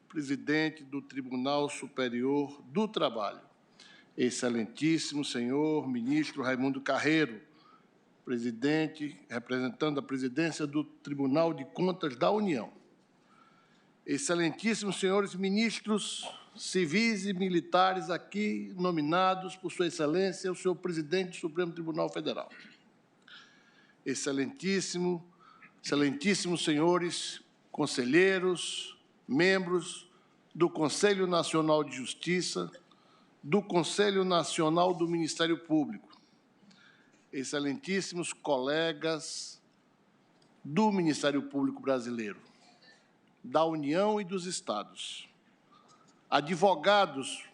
E: presidente do Tribunal Superior do Trabalho. Excelentíssimo senhor ministro Raimundo Carreiro, presidente, representando a presidência do Tribunal de Contas da União. Excelentíssimos senhores ministros civis e militares aqui nominados por Sua Excelência, o senhor presidente do Supremo Tribunal Federal. Excelentíssimos senhores conselheiros, membros do Conselho Nacional de Justiça, do Conselho Nacional do Ministério Público, excelentíssimos colegas do Ministério Público Brasileiro, da União e dos Estados, advogados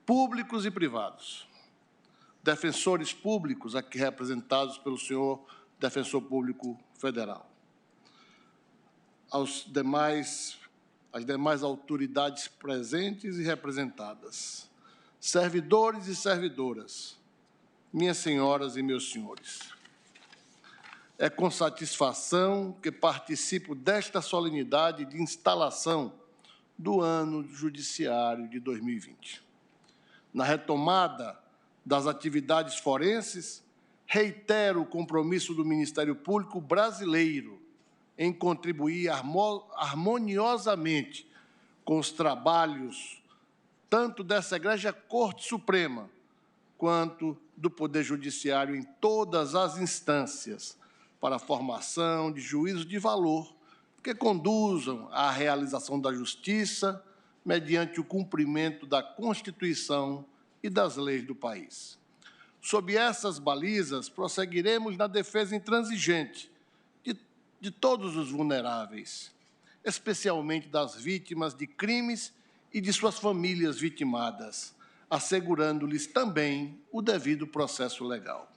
E: públicos e privados, defensores públicos aqui representados pelo senhor Defensor Público Federal, as demais autoridades presentes e representadas, servidores e servidoras, minhas senhoras e meus senhores. É com satisfação que participo desta solenidade de instalação do ano judiciário de 2020. Na retomada das atividades forenses, reitero o compromisso do Ministério Público brasileiro em contribuir harmoniosamente com os trabalhos tanto dessa Egrégia Corte Suprema quanto do Poder Judiciário em todas as instâncias para a formação de juízos de valor que conduzam à realização da justiça mediante o cumprimento da Constituição e das leis do país. Sob essas balizas, prosseguiremos na defesa intransigente de todos os vulneráveis, especialmente das vítimas de crimes e de suas famílias vitimadas, assegurando-lhes também o devido processo legal.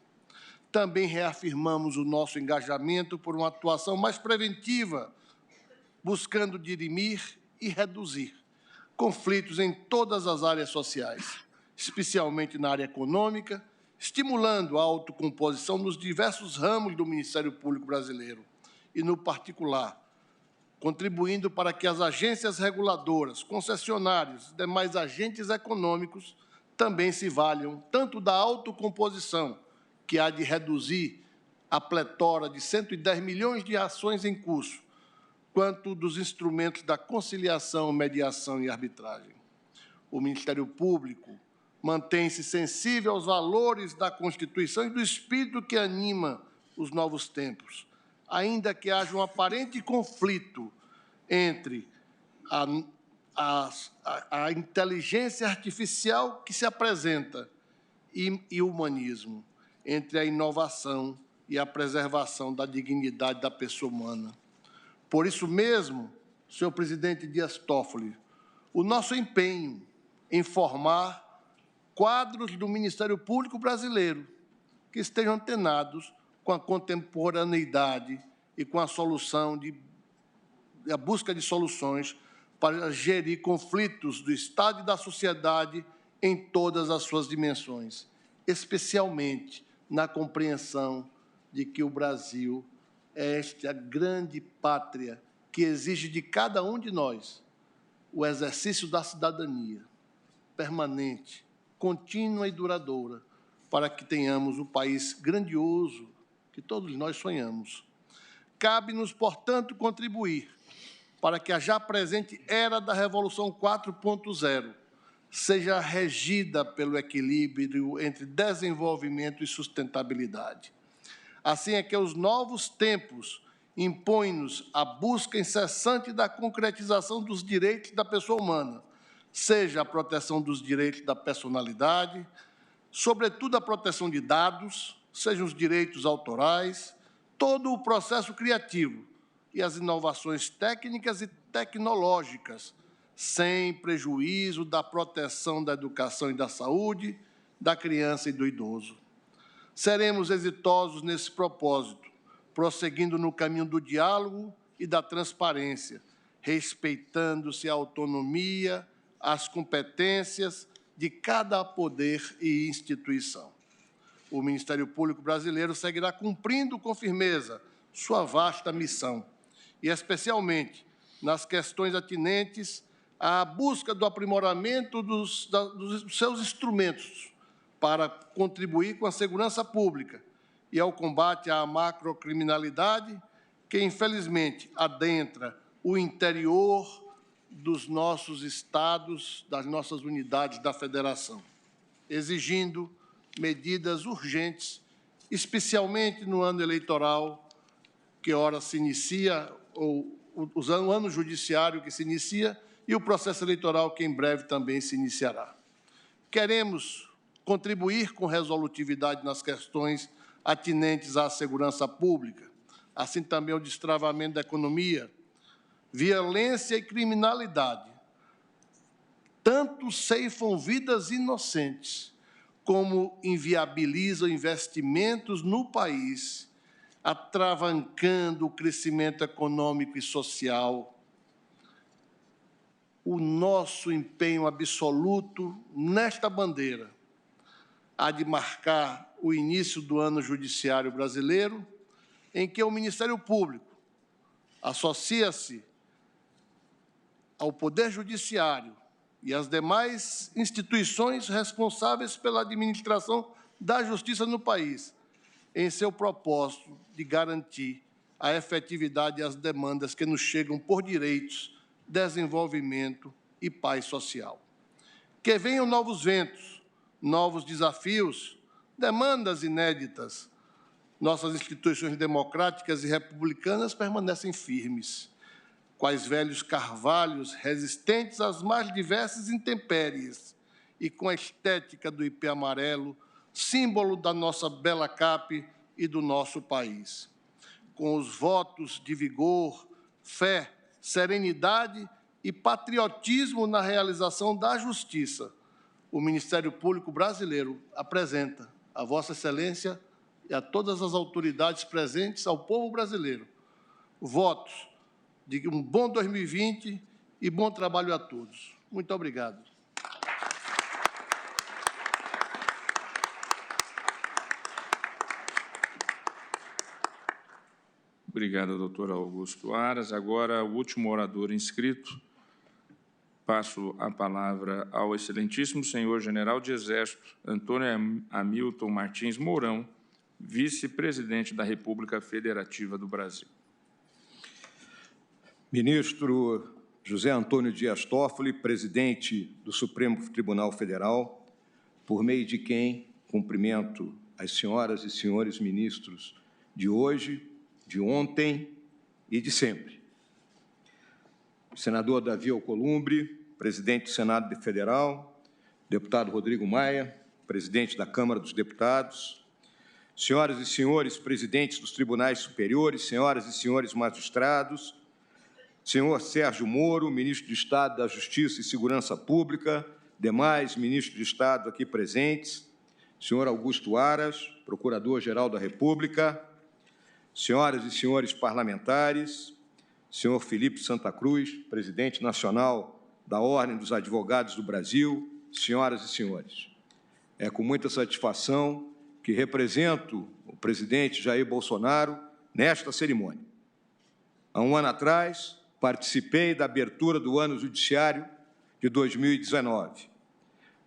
E: Também reafirmamos o nosso engajamento por uma atuação mais preventiva, buscando dirimir e reduzir conflitos em todas as áreas sociais, especialmente na área econômica, estimulando a autocomposição nos diversos ramos do Ministério Público Brasileiro e, no particular, contribuindo para que as agências reguladoras, concessionários e demais agentes econômicos também se valham tanto da autocomposição, que há de reduzir a pletora de 110 milhões de ações em curso, quanto dos instrumentos da conciliação, mediação e arbitragem. O Ministério Público mantém-se sensível aos valores da Constituição e do espírito que anima os novos tempos, ainda que haja um aparente conflito entre a inteligência artificial que se apresenta e o humanismo, entre a inovação e a preservação da dignidade da pessoa humana. Por isso mesmo, senhor presidente Dias Toffoli, o nosso empenho em formar quadros do Ministério Público brasileiro que estejam antenados com a contemporaneidade e com a busca de soluções para gerir conflitos do Estado e da sociedade em todas as suas dimensões, especialmente na compreensão de que o Brasil é esta grande pátria que exige de cada um de nós o exercício da cidadania permanente, contínua e duradoura, para que tenhamos o país grandioso que todos nós sonhamos. Cabe-nos, portanto, contribuir para que a já presente era da Revolução 4.0 seja regida pelo equilíbrio entre desenvolvimento e sustentabilidade. Assim é que os novos tempos impõem-nos a busca incessante da concretização dos direitos da pessoa humana, seja a proteção dos direitos da personalidade, sobretudo a proteção de dados, sejam os direitos autorais, todo o processo criativo e as inovações técnicas e tecnológicas, sem prejuízo da proteção da educação e da saúde, da criança e do idoso. Seremos exitosos nesse propósito, prosseguindo no caminho do diálogo e da transparência, respeitando-se a autonomia, as competências de cada poder e instituição. O Ministério Público brasileiro seguirá cumprindo com firmeza sua vasta missão, e especialmente nas questões atinentes à busca do aprimoramento dos seus instrumentos para contribuir com a segurança pública e ao combate à macrocriminalidade, que, infelizmente, adentra o interior dos nossos estados, das nossas unidades da federação, exigindo medidas urgentes, especialmente no ano eleitoral, que ora se inicia, ou o ano judiciário que se inicia, e o processo eleitoral que em breve também se iniciará. Queremos contribuir com resolutividade nas questões atinentes à segurança pública, assim também ao destravamento da economia. Violência e criminalidade tanto ceifam vidas inocentes, como inviabilizam investimentos no país, atravancando o crescimento econômico e social. O nosso empenho absoluto nesta bandeira há de marcar o início do ano judiciário brasileiro, em que o Ministério Público associa-se ao Poder Judiciário e às demais instituições responsáveis pela administração da justiça no país, em seu propósito de garantir a efetividade e as demandas que nos chegam por direitos, desenvolvimento e paz social. Que venham novos ventos, novos desafios, demandas inéditas. Nossas instituições democráticas e republicanas permanecem firmes, quais velhos carvalhos resistentes às mais diversas intempéries e com a estética do ipê amarelo, símbolo da nossa bela cape e do nosso país. Com os votos de vigor, fé, serenidade e patriotismo na realização da justiça, o Ministério Público brasileiro apresenta a Vossa Excelência e a todas as autoridades presentes, ao povo brasileiro, votos de um bom 2020 e bom trabalho a todos. Muito obrigado.
B: Obrigado, doutor Augusto Aras. Agora, o último orador inscrito. Passo a palavra ao excelentíssimo senhor general de Exército, Antônio Hamilton Martins Mourão, vice-presidente da República Federativa do Brasil.
F: Ministro José Antônio Dias Toffoli, presidente do Supremo Tribunal Federal, por meio de quem cumprimento as senhoras e senhores ministros de hoje, de ontem e de sempre. Senador Davi Alcolumbre, presidente do Senado Federal, deputado Rodrigo Maia, presidente da Câmara dos Deputados, senhoras e senhores presidentes dos tribunais superiores, senhoras e senhores magistrados, senhor Sérgio Moro, ministro de Estado da Justiça e Segurança Pública, demais ministros de Estado aqui presentes, senhor Augusto Aras, procurador-geral da República, senhoras e senhores parlamentares, senhor Felipe Santa Cruz, presidente nacional da Ordem dos Advogados do Brasil, senhoras e senhores. É com muita satisfação que represento o presidente Jair Bolsonaro nesta cerimônia. Há um ano atrás, participei da abertura do ano judiciário de 2019.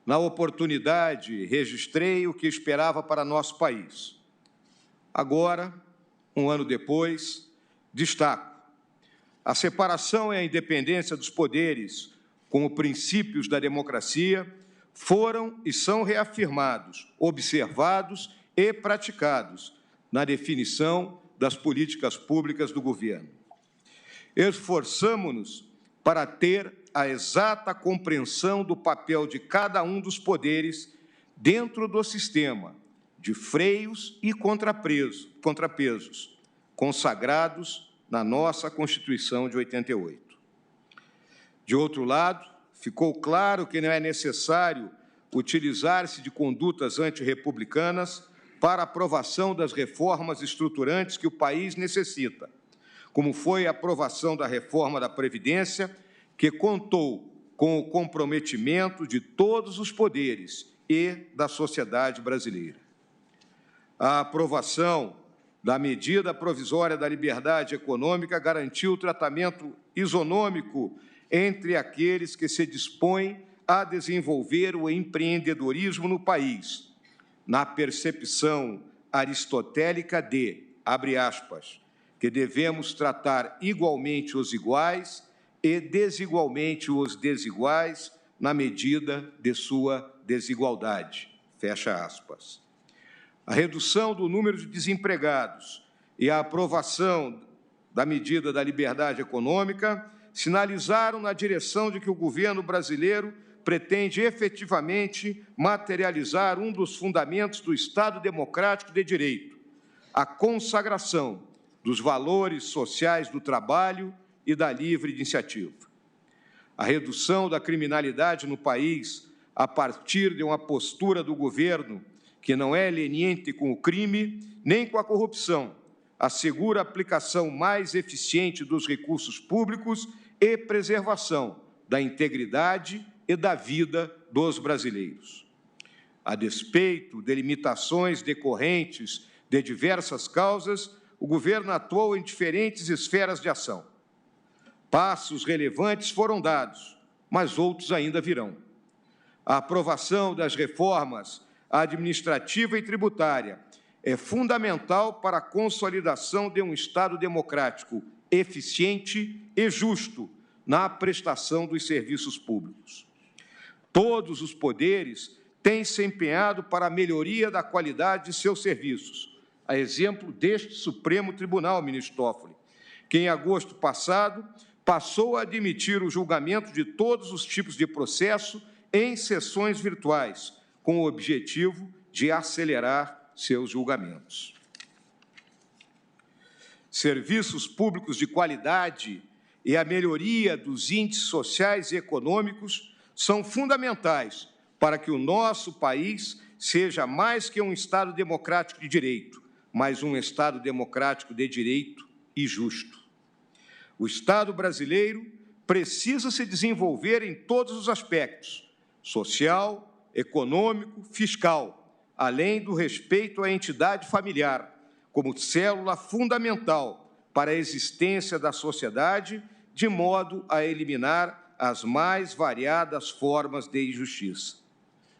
F: Na oportunidade, registrei o que esperava para nosso país. Agora, um ano depois, destaco: a separação e a independência dos poderes, como princípios da democracia, foram e são reafirmados, observados e praticados na definição das políticas públicas do governo. Esforçamo-nos para ter a exata compreensão do papel de cada um dos poderes dentro do sistema de freios e contrapesos consagrados na nossa Constituição de 88. De outro lado, ficou claro que não é necessário utilizar-se de condutas antirrepublicanas para a aprovação das reformas estruturantes que o país necessita, como foi a aprovação da reforma da Previdência, que contou com o comprometimento de todos os poderes e da sociedade brasileira. A aprovação da medida provisória da liberdade econômica garantiu o tratamento isonômico entre aqueles que se dispõem a desenvolver o empreendedorismo no país, na percepção aristotélica de, abre aspas, que devemos tratar igualmente os iguais e desigualmente os desiguais na medida de sua desigualdade, fecha aspas. A redução do número de desempregados e a aprovação da medida da liberdade econômica sinalizaram na direção de que o governo brasileiro pretende efetivamente materializar um dos fundamentos do Estado democrático de direito, a consagração dos valores sociais do trabalho e da livre iniciativa. A redução da criminalidade no país, a partir de uma postura do governo que não é leniente com o crime nem com a corrupção, assegura a aplicação mais eficiente dos recursos públicos e preservação da integridade e da vida dos brasileiros. A despeito de limitações decorrentes de diversas causas, o governo atuou em diferentes esferas de ação. Passos relevantes foram dados, mas outros ainda virão. A aprovação das reformas administrativa e tributária é fundamental para a consolidação de um Estado democrático eficiente e justo na prestação dos serviços públicos. Todos os poderes têm se empenhado para a melhoria da qualidade de seus serviços, a exemplo deste Supremo Tribunal, ministro Toffoli, que em agosto passado passou a admitir o julgamento de todos os tipos de processo em sessões virtuais, com o objetivo de acelerar seus julgamentos. Serviços públicos de qualidade e a melhoria dos índices sociais e econômicos são fundamentais para que o nosso país seja mais que um Estado democrático de direito, mas um Estado democrático de direito e justo. O Estado brasileiro precisa se desenvolver em todos os aspectos, social, econômico, fiscal, além do respeito à entidade familiar, como célula fundamental para a existência da sociedade, de modo a eliminar as mais variadas formas de injustiça.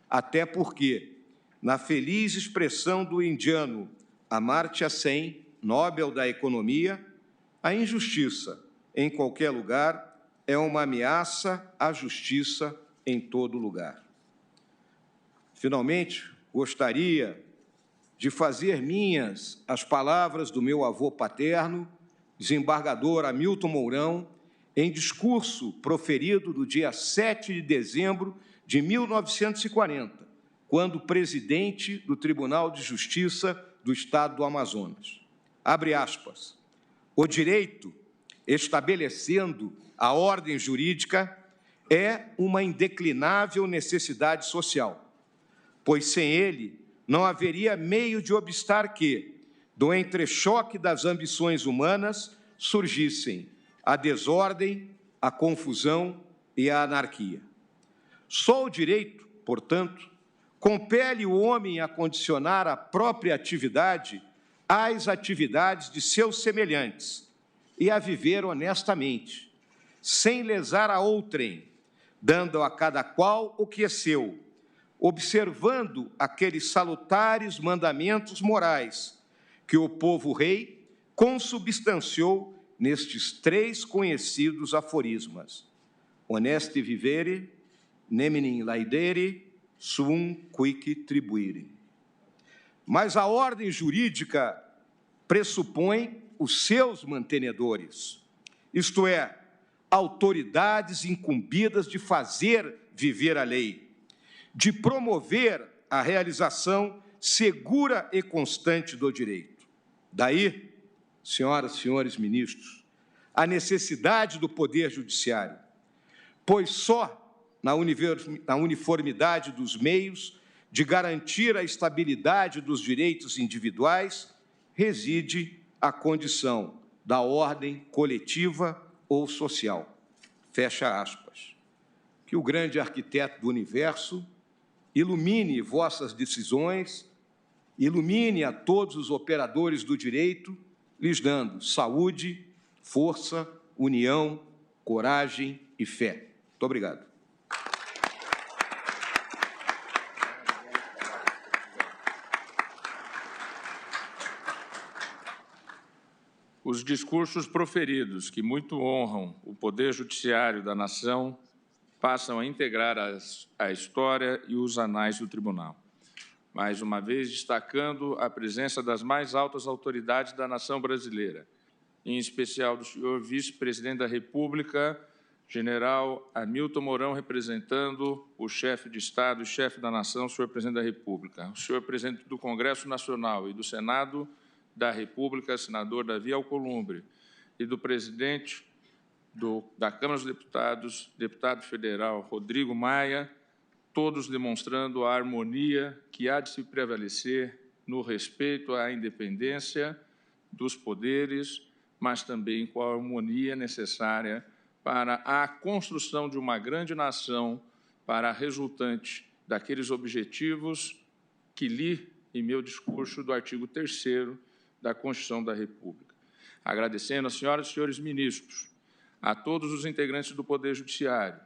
F: Até porque, na feliz expressão do indiano Amartya Sen, Nobel da Economia, a injustiça, em qualquer lugar, é uma ameaça à justiça em todo lugar. Finalmente, gostaria de fazer minhas as palavras do meu avô paterno, desembargador Hamilton Mourão, em discurso proferido no dia 7 de dezembro de 1940, quando presidente do Tribunal de Justiça do Estado do Amazonas. Abre aspas. O direito, estabelecendo a ordem jurídica, é uma indeclinável necessidade social, pois sem ele não haveria meio de obstar que, do entrechoque das ambições humanas, surgissem a desordem, a confusão e a anarquia. Só o direito, portanto, compele o homem a condicionar a própria atividade às atividades de seus semelhantes e a viver honestamente, sem lesar a outrem, dando a cada qual o que é seu, observando aqueles salutares mandamentos morais que o povo-rei consubstanciou nestes 3 conhecidos aforismas: honeste vivere, neminem laedere, suum quic tribuire. Mas a ordem jurídica pressupõe os seus mantenedores, isto é, autoridades incumbidas de fazer viver a lei, de promover a realização segura e constante do direito. Daí, senhoras e senhores ministros, a necessidade do Poder Judiciário, pois só na uniformidade dos meios de garantir a estabilidade dos direitos individuais reside a condição da ordem coletiva ou social. Fecha aspas. Que o grande arquiteto do universo ilumine vossas decisões, ilumine a todos os operadores do direito, lhes dando saúde, força, união, coragem e fé. Muito obrigado.
B: Os discursos proferidos, que muito honram o Poder Judiciário da Nação, passam a integrar a história e os anais do Tribunal. Mais uma vez, destacando a presença das mais altas autoridades da nação brasileira, em especial do senhor vice-presidente da República, general Hamilton Mourão, representando o chefe de Estado e chefe da nação, o senhor presidente da República, o senhor presidente do Congresso Nacional e do Senado da República, senador Davi Alcolumbre, e do presidente da Câmara dos Deputados, deputado federal Rodrigo Maia, todos demonstrando a harmonia que há de se prevalecer no respeito à independência dos poderes, mas também com a harmonia necessária para a construção de uma grande nação, para a resultante daqueles objetivos que li em meu discurso do artigo 3º da Constituição da República. Agradecendo às senhoras e senhores ministros, a todos os integrantes do Poder Judiciário,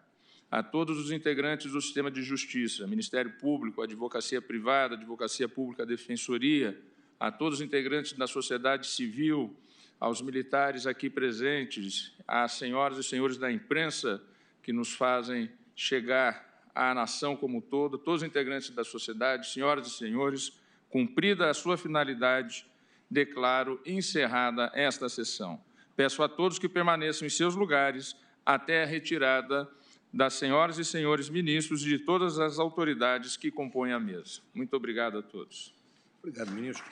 B: a todos os integrantes do Sistema de Justiça, Ministério Público, Advocacia Privada, Advocacia Pública, Defensoria, a todos os integrantes da sociedade civil, aos militares aqui presentes, às senhoras e senhores da imprensa que nos fazem chegar à nação como um todo, todos os integrantes da sociedade, senhoras e senhores, cumprida a sua finalidade, declaro encerrada esta sessão. Peço a todos que permaneçam em seus lugares até a retirada das senhoras e senhores ministros e de todas as autoridades que compõem a mesa. Muito obrigado a todos.
F: Obrigado, ministro.